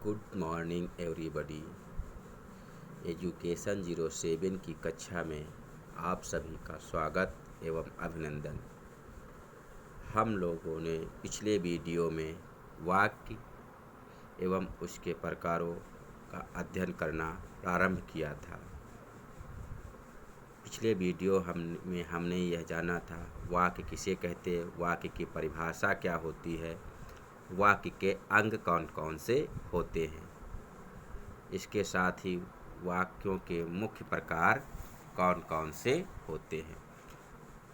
Good morning everybody. Education 07 की कक्षा में आप सभी का स्वागत एवं अभिनंदन। हम लोगों ने पिछले वीडियो में वाक्य एवं उसके प्रकारों का अध्ययन करना प्रारंभ किया था। पिछले वीडियो में हमने यह जाना था वाक्य किसे कहते, वाक्य की परिभाषा क्या होती है, वाक्य के अंग कौन कौन से होते हैं, इसके साथ ही वाक्यों के मुख्य प्रकार कौन कौन से होते हैं।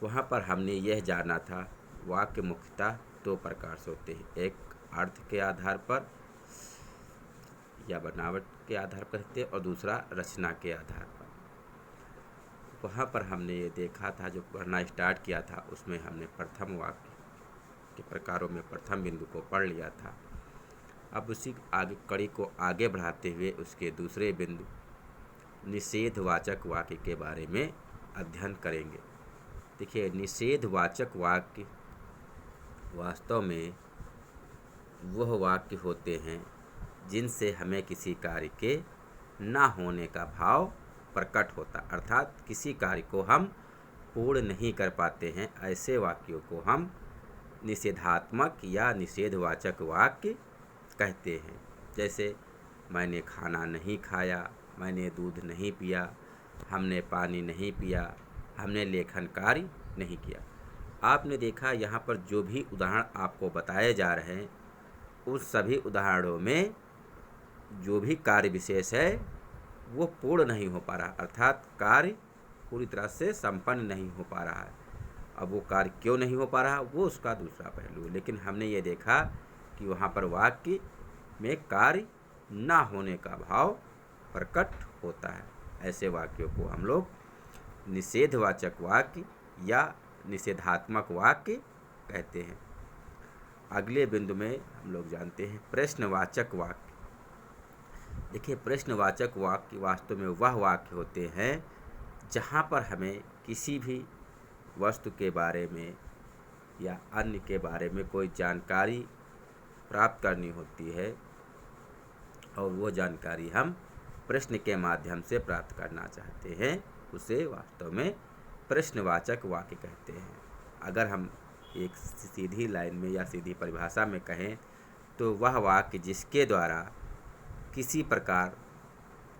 वहाँ पर हमने यह जाना था वाक्य मुख्यतः दो प्रकार से होते हैं, एक अर्थ के आधार पर या बनावट के आधार पर होते हैं और दूसरा रचना के आधार पर। वहाँ पर हमने ये देखा था, जो पढ़ना स्टार्ट किया था उसमें हमने प्रथम वाक्य के प्रकारों में प्रथम बिंदु को पढ़ लिया था। अब उसी आगे कड़ी को आगे बढ़ाते हुए उसके दूसरे बिंदु निषेधवाचक वाक्य के बारे में अध्ययन करेंगे। देखिए, निषेधवाचक वाक्य वास्तव में वह वाक्य होते हैं जिनसे हमें किसी कार्य के ना होने का भाव प्रकट होता, अर्थात किसी कार्य को हम पूर्ण नहीं कर पाते हैं। ऐसे वाक्यों को हम निषेधात्मक या निषेधवाचक वाक्य कहते हैं। जैसे मैंने खाना नहीं खाया, मैंने दूध नहीं पिया, हमने पानी नहीं पिया, हमने लेखन कार्य नहीं किया। आपने देखा यहाँ पर जो भी उदाहरण आपको बताए जा रहे हैं उस सभी उदाहरणों में जो भी कार्य विशेष है वो पूर्ण नहीं हो पा रहा, अर्थात कार्य पूरी तरह से संपन्न नहीं हो पा रहा है। अब वो कार्य क्यों नहीं हो पा रहा वो उसका दूसरा पहलू, लेकिन हमने ये देखा कि वहाँ पर वाक्य में कार्य ना होने का भाव प्रकट होता है। ऐसे वाक्यों को हम लोग निषेधवाचक वाक्य या निषेधात्मक वाक्य कहते हैं। अगले बिंदु में हम लोग जानते हैं प्रश्नवाचक वाक्य। देखिए, प्रश्नवाचक वाक्य वास्तव में वह वाक्य होते हैं जहाँ पर हमें किसी भी वस्तु के बारे में या अन्य के बारे में कोई जानकारी प्राप्त करनी होती है और वो जानकारी हम प्रश्न के माध्यम से प्राप्त करना चाहते हैं, उसे वास्तव में प्रश्नवाचक वाक्य कहते हैं। अगर हम एक सीधी लाइन में या सीधी परिभाषा में कहें तो वह वाक्य जिसके द्वारा किसी प्रकार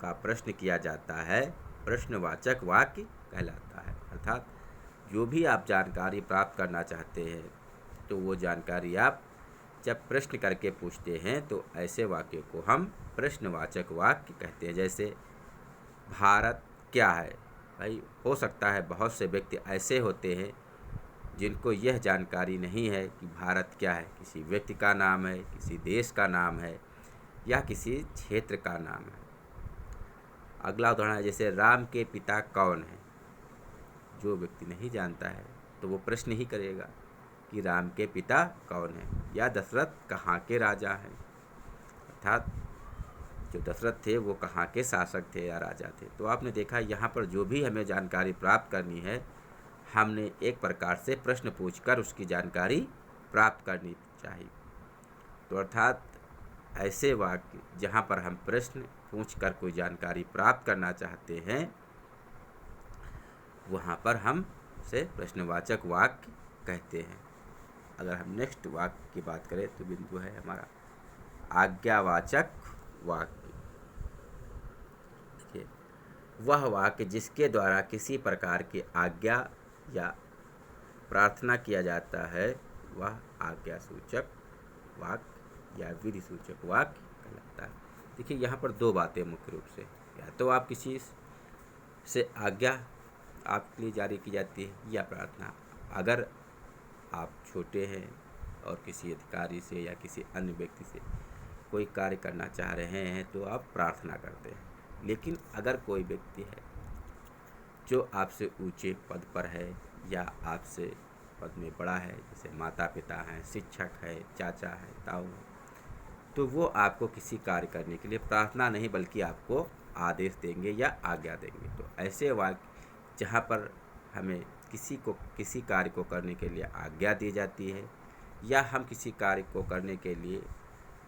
का प्रश्न किया जाता है प्रश्नवाचक वाक्य कहलाता है। अर्थात जो भी आप जानकारी प्राप्त करना चाहते हैं तो वो जानकारी आप जब प्रश्न करके पूछते हैं तो ऐसे वाक्य को हम प्रश्नवाचक वाक्य कहते हैं। जैसे भारत क्या है। भाई, हो सकता है बहुत से व्यक्ति ऐसे होते हैं जिनको यह जानकारी नहीं है कि भारत क्या है, किसी व्यक्ति का नाम है, किसी देश का नाम है या किसी क्षेत्र का नाम है। अगला उदाहरण है जैसे राम के पिता कौन है। जो व्यक्ति नहीं जानता है तो वो प्रश्न ही करेगा कि राम के पिता कौन है या दशरथ कहाँ के राजा हैं, अर्थात जो दशरथ थे वो कहाँ के शासक थे या राजा थे। तो आपने देखा यहाँ पर जो भी हमें जानकारी प्राप्त करनी है हमने एक प्रकार से प्रश्न पूछकर उसकी जानकारी प्राप्त करनी चाहिए। तो अर्थात ऐसे वाक्य जहाँ पर हम प्रश्न पूछकर कोई जानकारी प्राप्त करना चाहते हैं वहाँ पर हम उसे प्रश्नवाचक वाक्य कहते हैं। अगर हम नेक्स्ट वाक्य की बात करें तो बिंदु है हमारा आज्ञावाचक वाक्य। देखिए, वह वाक्य जिसके द्वारा किसी प्रकार की आज्ञा या प्रार्थना किया जाता है वह आज्ञासूचक वाक्य या विधि सूचक वाक्य कहलाता है। देखिए, यहाँ पर दो बातें मुख्य रूप से, या तो आप किसी से आज्ञा आपके लिए जारी की जाती है या प्रार्थना। अगर आप छोटे हैं और किसी अधिकारी से या किसी अन्य व्यक्ति से कोई कार्य करना चाह रहे हैं तो आप प्रार्थना करते हैं। लेकिन अगर कोई व्यक्ति है जो आपसे ऊंचे पद पर है या आपसे पद में बड़ा है, जैसे माता पिता हैं, शिक्षक है, चाचा है, ताऊ है, तो वो आपको किसी कार्य करने के लिए प्रार्थना नहीं बल्कि आपको आदेश देंगे या आज्ञा देंगे। तो ऐसे वाक्य जहाँ पर हमें किसी कार्य को करने के लिए आज्ञा दी जाती है या हम किसी कार्य को करने के लिए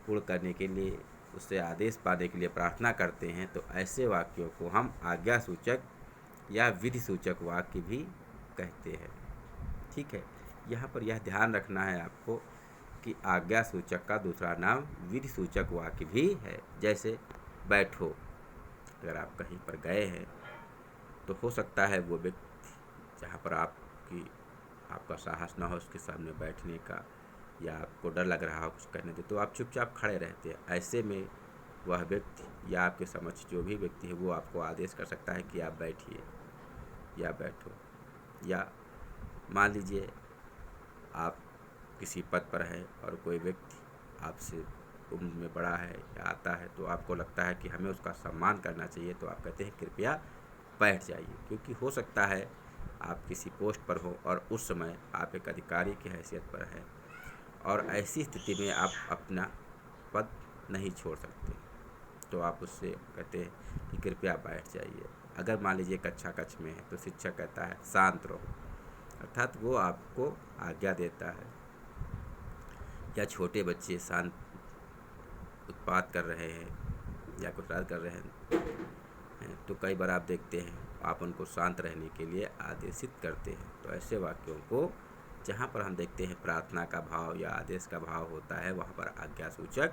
पूर्ण करने के लिए उससे आदेश पाने के लिए प्रार्थना करते हैं, तो ऐसे वाक्यों को हम आज्ञा सूचक या विधि सूचक वाक्य भी कहते हैं। ठीक है, यहाँ पर यह ध्यान रखना है आपको कि आज्ञा सूचक का दूसरा नाम विधि सूचक वाक्य भी है। जैसे बैठो, अगर आप कहीं पर गए हैं तो हो सकता है वो व्यक्ति जहाँ पर आपका साहस ना हो उसके सामने बैठने का, या आपको डर लग रहा हो कुछ करने दे, तो आप चुपचाप खड़े रहते हैं। ऐसे में वह व्यक्ति या आपके समक्ष जो भी व्यक्ति है वो आपको आदेश कर सकता है कि आप बैठिए या बैठो। या मान लीजिए आप किसी पद पर हैं और कोई व्यक्ति आपसे उम्र में बड़ा है या आता है, तो आपको लगता है कि हमें उसका सम्मान करना चाहिए, तो आप कहते हैं कृपया बैठ जाइए। क्योंकि हो सकता है आप किसी पोस्ट पर हो और उस समय आप एक अधिकारी की हैसियत पर हैं, और ऐसी स्थिति में आप अपना पद नहीं छोड़ सकते, तो आप उससे कहते हैं कि कृपया बैठ जाइए। अगर मान लीजिए कक्षा कक्ष में है तो शिक्षक कहता है शांत रहो, अर्थात वो आपको आज्ञा देता है। या छोटे बच्चे शांत उत्पात कर रहे हैं या कुछ कर रहे हैं तो कई बार आप देखते हैं आप उनको शांत रहने के लिए आदेशित करते हैं। तो ऐसे वाक्यों को जहाँ पर हम देखते हैं प्रार्थना का भाव या आदेश का भाव होता है, वहाँ पर आज्ञा सूचक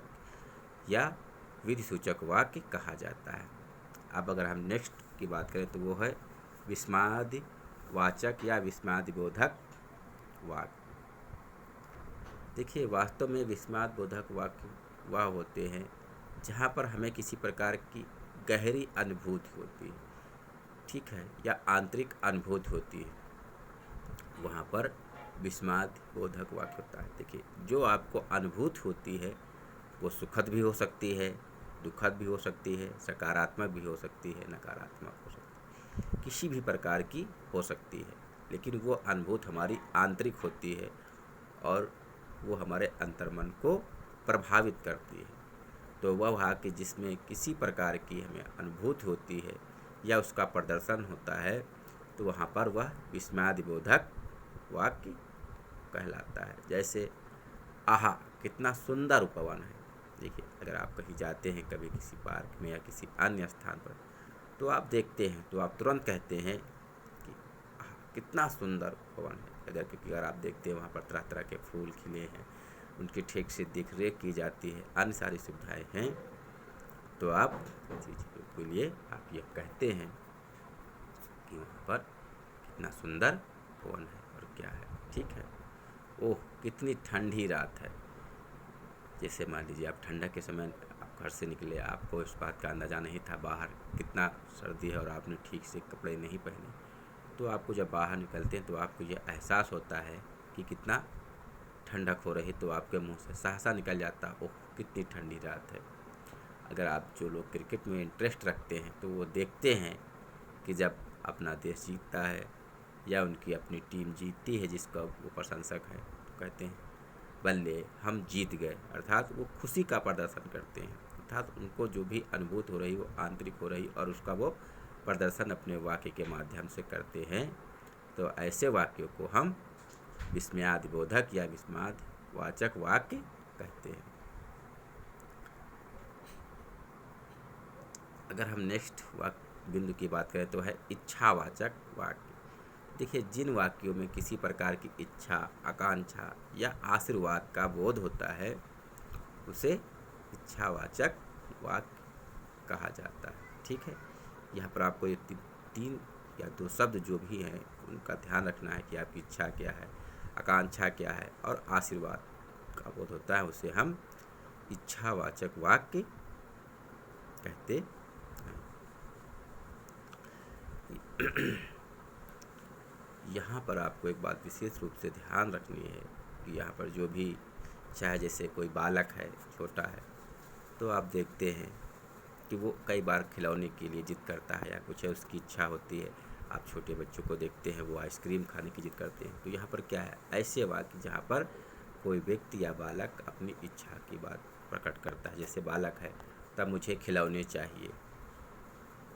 या विधि सूचक वाक्य कहा जाता है। अब अगर हम नेक्स्ट की बात करें तो वो है विस्मादि वाचक या विस्मादि बोधक वाक्य। देखिए, वास्तव में विस्माद बोधक वाक्य वह होते हैं जहाँ पर हमें किसी प्रकार की गहरी अनुभूति होती है, ठीक है, या आंतरिक अनुभूति होती है, वहाँ पर विस्माद बोधक वाक्य होता है। देखिए, जो आपको अनुभूति होती है वो सुखद भी हो सकती है, दुखद भी हो सकती है, सकारात्मक भी हो सकती है, नकारात्मक हो सकती है, किसी भी प्रकार की हो सकती है, लेकिन वो अनुभूति हमारी आंतरिक होती है और वो हमारे अंतर्मन को प्रभावित करती है। तो वह वाक्य जिसमें किसी प्रकार की हमें अनुभूति होती है या उसका प्रदर्शन होता है, तो वहाँ पर वह विस्मयादिबोधक वाक्य कहलाता है। जैसे आहा कितना सुंदर उपवन है। देखिए, अगर आप कहीं जाते हैं कभी किसी पार्क में या किसी अन्य स्थान पर, तो आप देखते हैं तो आप तुरंत कहते हैं कि आहा कितना सुंदर उपवन है। क्योंकि अगर आप देखते हैं वहाँ पर तरह तरह के फूल खिले हैं, उनकी ठीक से देख रेख की जाती है, अन्य सारी सुविधाएं हैं, तो आप चीज़ों के लिए आप ये कहते हैं कि वहाँ पर कितना सुंदर भवन है और क्या है। ठीक है, ओह कितनी ठंडी रात है। जैसे मान लीजिए आप ठंडक के समय आप घर से निकले, आपको इस बात का अंदाज़ा नहीं था बाहर कितना सर्दी है और आपने ठीक से कपड़े नहीं पहने, तो आपको जब बाहर निकलते हैं तो आपको ये एहसास होता है कि कितना ठंडक हो रही, तो आपके मुंह से सहसा निकल जाता, ओह कितनी ठंडी रात है। अगर आप जो लोग क्रिकेट में इंटरेस्ट रखते हैं तो वो देखते हैं कि जब अपना देश जीतता है या उनकी अपनी टीम जीतती है जिसका वो प्रशंसक है, तो कहते हैं बल्ले हम जीत गए, अर्थात वो खुशी का प्रदर्शन करते हैं, अर्थात उनको जो भी अनुभूति हो रही वो आंतरिक हो रही और उसका वो प्रदर्शन अपने वाक्य के माध्यम से करते हैं। तो ऐसे वाक्यों को हम विस्मयादिबोधक या विस्माद वाचक वाक्य कहते हैं। अगर हम नेक्स्ट बिंदु की बात करें तो है इच्छावाचक वाक्य। देखिए, जिन वाक्यों में किसी प्रकार की इच्छा, आकांक्षा या आशीर्वाद का बोध होता है उसे इच्छावाचक वाक्य कहा जाता है। ठीक है, यहाँ पर आपको ये तीन या दो शब्द जो भी हैं उनका ध्यान रखना है कि आपकी इच्छा क्या है, आकांक्षा क्या है और आशीर्वाद का बोध होता है, उसे हम इच्छावाचक वाक्य कहते हैं। यहाँ पर आपको एक बात विशेष रूप से ध्यान रखनी है कि यहाँ पर जो भी, चाहे जैसे कोई बालक है, छोटा है, तो आप देखते हैं कि वो कई बार खिलौने के लिए जिद करता है या कुछ है, उसकी इच्छा होती है। आप छोटे बच्चों को देखते हैं वो आइसक्रीम खाने की जिद करते हैं। तो यहाँ पर क्या है, ऐसे वाक्य जहाँ पर कोई व्यक्ति या बालक अपनी इच्छा की बात प्रकट करता है। जैसे बालक है, तब मुझे खिलौने चाहिए,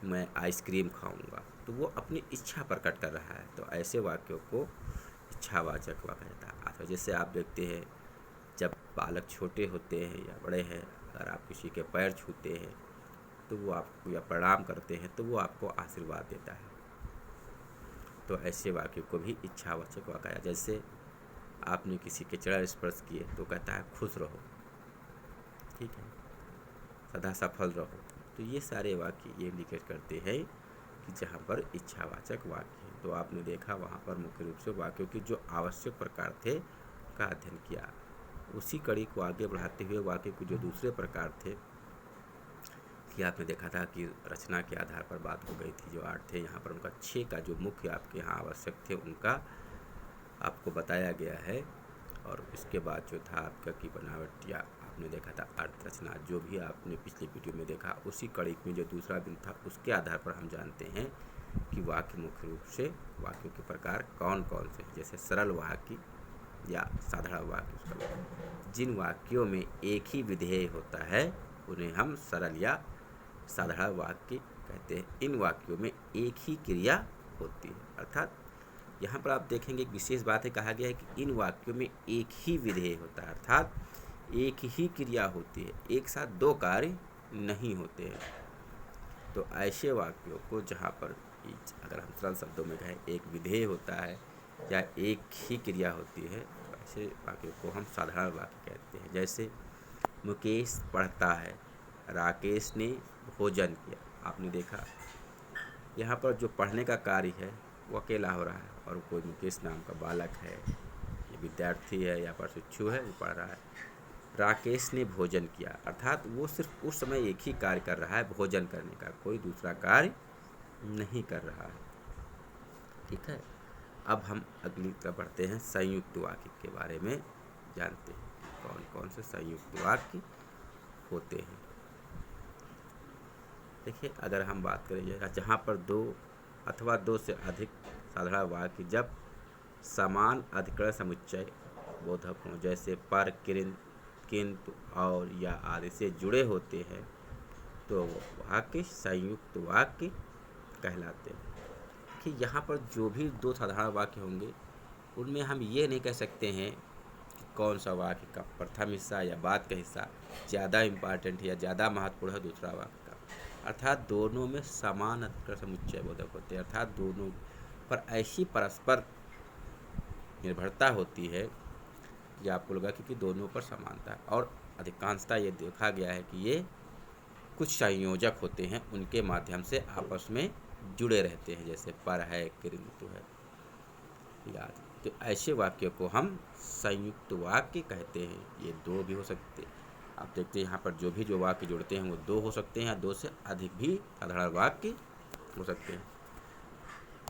मैं आइसक्रीम खाऊंगा, तो वो अपनी इच्छा प्रकट कर रहा है। तो ऐसे वाक्यों को इच्छावाचक वाक्य कहता है। जैसे आप देखते हैं जब बालक छोटे होते हैं या बड़े हैं, अगर आप किसी के पैर छूते हैं तो वो आपको, या प्रणाम करते हैं तो वो आपको आशीर्वाद देता है। तो ऐसे वाक्य को भी इच्छावाचक वाक्य है। जैसे आपने किसी के चरण स्पर्श किए तो कहता है खुश रहो, ठीक है, सदा सफल रहो। तो ये सारे वाक्य ये इंडिकेट करते हैं कि जहाँ पर इच्छावाचक वाक्य है। तो आपने देखा वहाँ पर मुख्य रूप से वाक्यों के जो आवश्यक प्रकार थे का अध्ययन किया। उसी कड़ी को आगे बढ़ाते हुए वाक्य के जो दूसरे प्रकार थे कि आपने देखा था कि रचना के आधार पर बात हो गई थी। जो 8 थे यहाँ पर उनका 6 का जो मुख्य आपके यहाँ आवश्यक थे उनका आपको बताया गया है। और इसके बाद जो था आपका की बनावट, या आपने देखा था अर्थ रचना, जो भी आपने पिछली वीडियो में देखा, उसी कड़ी में जो दूसरा बिंदु था उसके आधार पर हम जानते हैं कि वाक्य मुख्य रूप से वाक्यों के प्रकार कौन कौन से हैं। जैसे सरल वाक्य या साधारण वाक्य, उसका जिन वाक्यों में एक ही विधेय होता है उन्हें हम सरल या साधारण वाक्य कहते हैं। इन वाक्यों में एक ही क्रिया होती है, अर्थात यहाँ पर आप देखेंगे एक विशेष बात है, कहा गया है कि इन वाक्यों में एक ही विधेय होता है, अर्थात एक ही क्रिया होती है, एक साथ दो कार्य नहीं होते हैं। तो ऐसे वाक्यों को जहाँ पर अगर हम सरल शब्दों में कहें एक विधेय होता है या एक ही क्रिया होती है, तो ऐसे वाक्यों को हम साधारण वाक्य कहते हैं। जैसे मुकेश पढ़ता है, राकेश ने भोजन किया। आपने देखा यहाँ पर जो पढ़ने का कार्य है वो अकेला हो रहा है, और कोई मुकेश नाम का बालक है, ये विद्यार्थी है या प्रशिक्षु है, वो पढ़ रहा है। राकेश ने भोजन किया, अर्थात वो सिर्फ उस समय एक ही कार्य कर रहा है, भोजन करने का, कोई दूसरा कार्य नहीं कर रहा है, ठीक है। अब हम अगली तरफ बढ़ते हैं, संयुक्त वाक्य के बारे में जानते हैं कौन कौन से संयुक्त वाक्य होते हैं। देखिए, अगर हम बात करें जहाँ पर दो अथवा दो से अधिक साधारण वाक्य जब समान अधिकरण समुच्चय बोधक हों, जैसे पर, किंतु, और या आदि से जुड़े होते हैं, तो वाक्य संयुक्त वाक्य कहलाते हैं। कि यहाँ पर जो भी दो साधारण वाक्य होंगे उनमें हम ये नहीं कह सकते हैं कि कौन सा वाक्य का प्रथम हिस्सा या बाद का हिस्सा ज़्यादा इम्पॉर्टेंट है या ज़्यादा महत्वपूर्ण है दूसरा वाक्य का, अर्थात दोनों में समान अधिकरण समुच्चय बोधक होते हैं, अर्थात दोनों पर ऐसी परस्पर निर्भरता होती है कि आपको लगा कि दोनों पर समानता है। और अधिकांशतः ये देखा गया है कि ये कुछ संयोजक होते हैं, उनके माध्यम से आपस में जुड़े रहते हैं, जैसे पर है, किंतु है, याद। तो ऐसे वाक्यों को हम संयुक्त वाक्य कहते हैं। ये दो भी हो सकते हैं, आप देखते हैं यहाँ पर जो वाक्य जुड़ते हैं वो दो हो सकते हैं, या दो से अधिक भी साधारण वाक्य हो सकते हैं।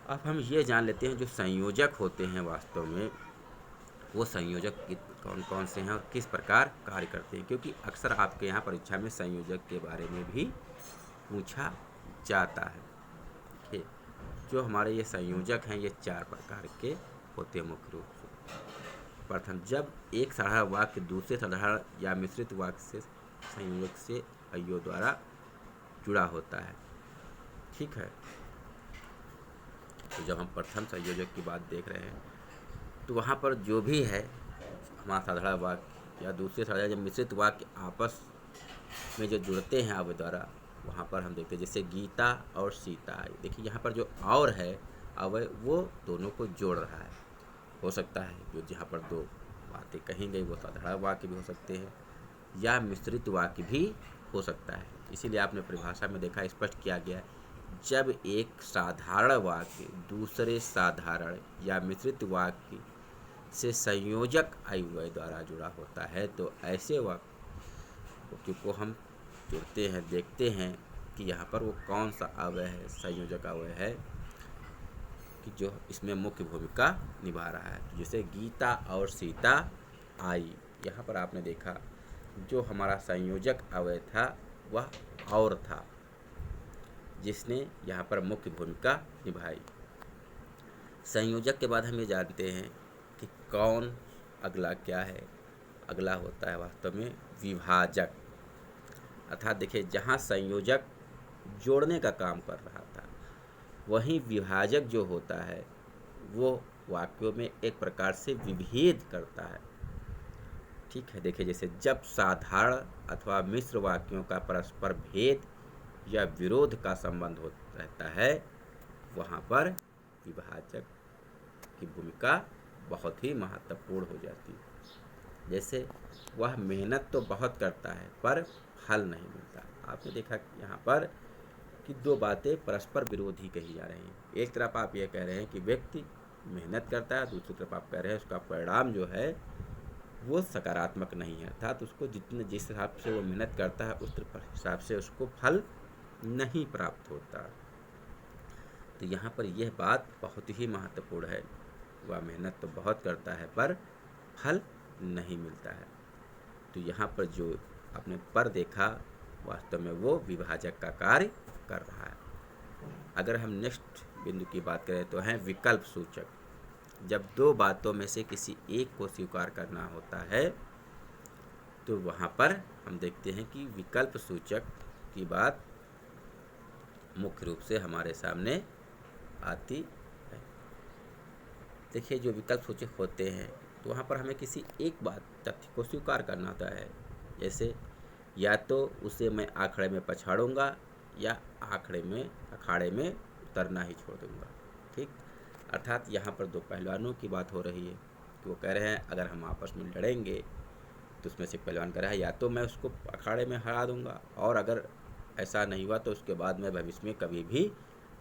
अब हम ये जान लेते हैं जो संयोजक होते हैं वास्तव में वो संयोजक कौन कौन से हैं और किस प्रकार कार्य करते हैं, क्योंकि अक्सर आपके यहाँ परीक्षा में संयोजक के बारे में भी पूछा जाता है। ठीक, जो हमारे ये संयोजक हैं ये 4 प्रकार के होते हैं मुख्य रूप से। प्रथम, जब एक साधारण वाक्य दूसरे साधारण या मिश्रित वाक्य से संयोजक से अयो द्वारा जुड़ा होता है, ठीक है। तो जब हम प्रथम संयोजक की बात देख रहे हैं तो वहाँ पर जो भी है हमारा साधारण वाक्य या दूसरे साधारण या मिश्रित वाक्य आपस में जो जुड़ते हैं अवय द्वारा, वहाँ पर हम देखते हैं जैसे गीता और सीता। देखिए यहाँ पर जो और है अवय वो दोनों को जोड़ रहा है। हो सकता है जो जहाँ पर दो बातें कही गई वो साधारण वाक्य भी हो सकते हैं या मिश्रित वाक्य भी हो सकता है। इसीलिए आपने परिभाषा में देखा स्पष्ट किया गया है, जब एक साधारण वाक्य दूसरे साधारण या मिश्रित वाक्य से संयोजक अव्यय द्वारा जुड़ा होता है तो ऐसे वाक्य को हम जोड़ते हैं, देखते हैं कि यहाँ पर वो कौन सा अव्यय है, संयोजक अव्यय है कि जो इसमें मुख्य भूमिका निभा रहा है। जैसे गीता और सीता आई, यहाँ पर आपने देखा जो हमारा संयोजक अव्यय था वह और था जिसने यहाँ पर मुख्य भूमिका निभाई। संयोजक के बाद हम ये जानते हैं कि कौन अगला क्या है। अगला होता है वास्तव में विभाजक, अर्थात देखिए जहाँ संयोजक जोड़ने का काम कर रहा था वहीं विभाजक जो होता है वो वाक्यों में एक प्रकार से विभेद करता है। ठीक है, देखिए जैसे जब साधारण अथवा मिश्र वाक्यों का परस्पर भेद या विरोध का संबंध हो रहता है, वहाँ पर विभाजक की भूमिका बहुत ही महत्वपूर्ण हो जाती है। जैसे वह मेहनत तो बहुत करता है पर फल नहीं मिलता। आपने देखा कि यहाँ पर कि दो बातें परस्पर विरोधी कही जा रही हैं। एक तरफ आप यह कह रहे हैं कि व्यक्ति मेहनत करता है, दूसरी तरफ आप कह रहे हैं उसका परिणाम जो है वो सकारात्मक नहीं है, अर्थात उसको जिस हिसाब से वो मेहनत करता है उस हिसाब से उसको फल नहीं प्राप्त होता। तो यहाँ पर यह बात बहुत ही महत्वपूर्ण है। वह मेहनत तो बहुत करता है पर फल नहीं मिलता है। तो यहाँ पर जो आपने पर देखा, वास्तव में वो विभाजक का कार्य कर रहा है। अगर हम नेक्स्ट बिंदु की बात करें तो है विकल्प सूचक। जब दो बातों में से किसी एक को स्वीकार करना होता है तो वहाँ पर हम देखते हैं कि विकल्प सूचक की बात मुख्य रूप से हमारे सामने आती है। देखिए जो विकल्प सूचक होते हैं तो वहाँ पर हमें किसी एक बात तथ्य को स्वीकार करना होता है। जैसे या तो उसे मैं आखड़े में पछाड़ूंगा या अखाड़े में उतरना ही छोड़ दूंगा। ठीक, अर्थात यहाँ पर दो पहलवानों की बात हो रही है कि वो कह रहे हैं अगर हम आपस में लड़ेंगे तो उसमें से पहलवान कह रहा है या तो मैं उसको अखाड़े में हरा दूंगा, और अगर ऐसा नहीं हुआ तो उसके बाद मैं भविष्य में कभी भी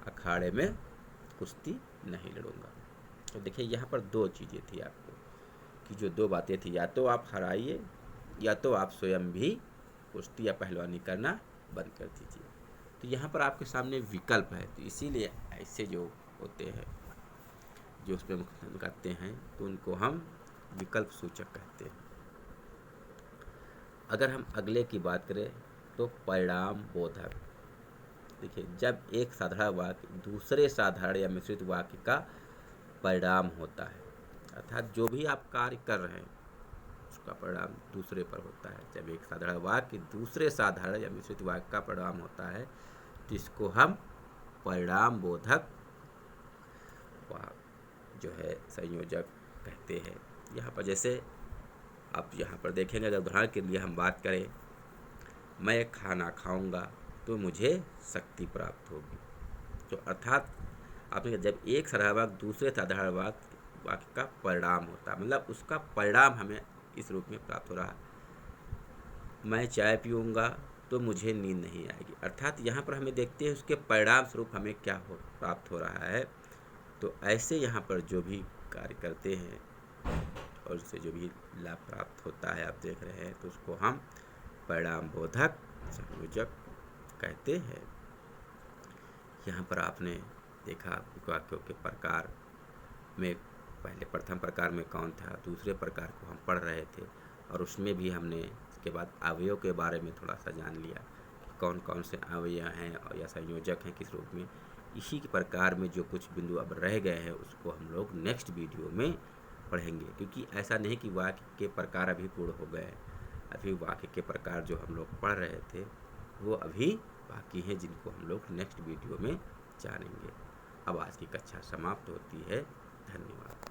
अखाड़े में कुश्ती नहीं लड़ूंगा। तो देखिए यहाँ पर दो चीज़ें थी आपको कि जो दो बातें थी, या तो आप हराइए या तो आप स्वयं भी कुश्ती या पहलवानी करना बंद कर दीजिए। तो यहाँ पर आपके सामने विकल्प है, तो इसीलिए ऐसे जो होते हैं जो उस पर करते हैं तो उनको हम विकल्प सूचक कहते हैं। अगर हम अगले की बात करें तो परिणाम बोधक। देखिए जब एक साधारण वाक्य दूसरे साधारण या मिश्रित वाक्य का परिणाम होता है, अर्थात जो भी आप कार्य कर रहे हैं उसका परिणाम दूसरे पर होता है। जब एक साधारण वाक्य दूसरे साधारण या मिश्रित वाक्य का परिणाम होता है तो इसको हम परिणाम बोधक जो है संयोजक कहते हैं। यहाँ पर जैसे आप यहाँ पर देखेंगे, अगर उदाहरण के लिए हम बात करें, मैं खाना खाऊंगा तो मुझे शक्ति प्राप्त होगी। तो अर्थात आपने जब एक साधारण वाक्य दूसरे साधारण वाक्य का परिणाम होता है, मतलब उसका परिणाम हमें इस रूप में प्राप्त हो रहा है, मैं चाय पीऊँगा तो मुझे नींद नहीं आएगी। अर्थात यहाँ पर हमें देखते हैं उसके परिणाम स्वरूप हमें क्या प्राप्त हो रहा है। तो ऐसे यहाँ पर जो भी कार्य करते हैं और उससे जो भी लाभ प्राप्त होता है आप देख रहे हैं, तो उसको हम परिणाम बोधक संयोजक कहते हैं। यहाँ पर आपने देखा वाक्यों के प्रकार में पहले प्रथम प्रकार में कौन था, दूसरे प्रकार को हम पढ़ रहे थे, और उसमें भी हमने इसके बाद अवयव के बारे में थोड़ा सा जान लिया कि कौन कौन से अवयव हैं और या संयोजक हैं किस रूप में। इसी के प्रकार में जो कुछ बिंदु अब रह गए हैं उसको हम लोग नेक्स्ट वीडियो में पढ़ेंगे, क्योंकि ऐसा नहीं कि वाक्य के प्रकार अभी पूर्ण हो गए, अभी वाक्य के प्रकार जो हम लोग पढ़ रहे थे वो अभी बाकी हैं, जिनको हम लोग नेक्स्ट वीडियो में जानेंगे। अब आज की कक्षा समाप्त होती है। धन्यवाद।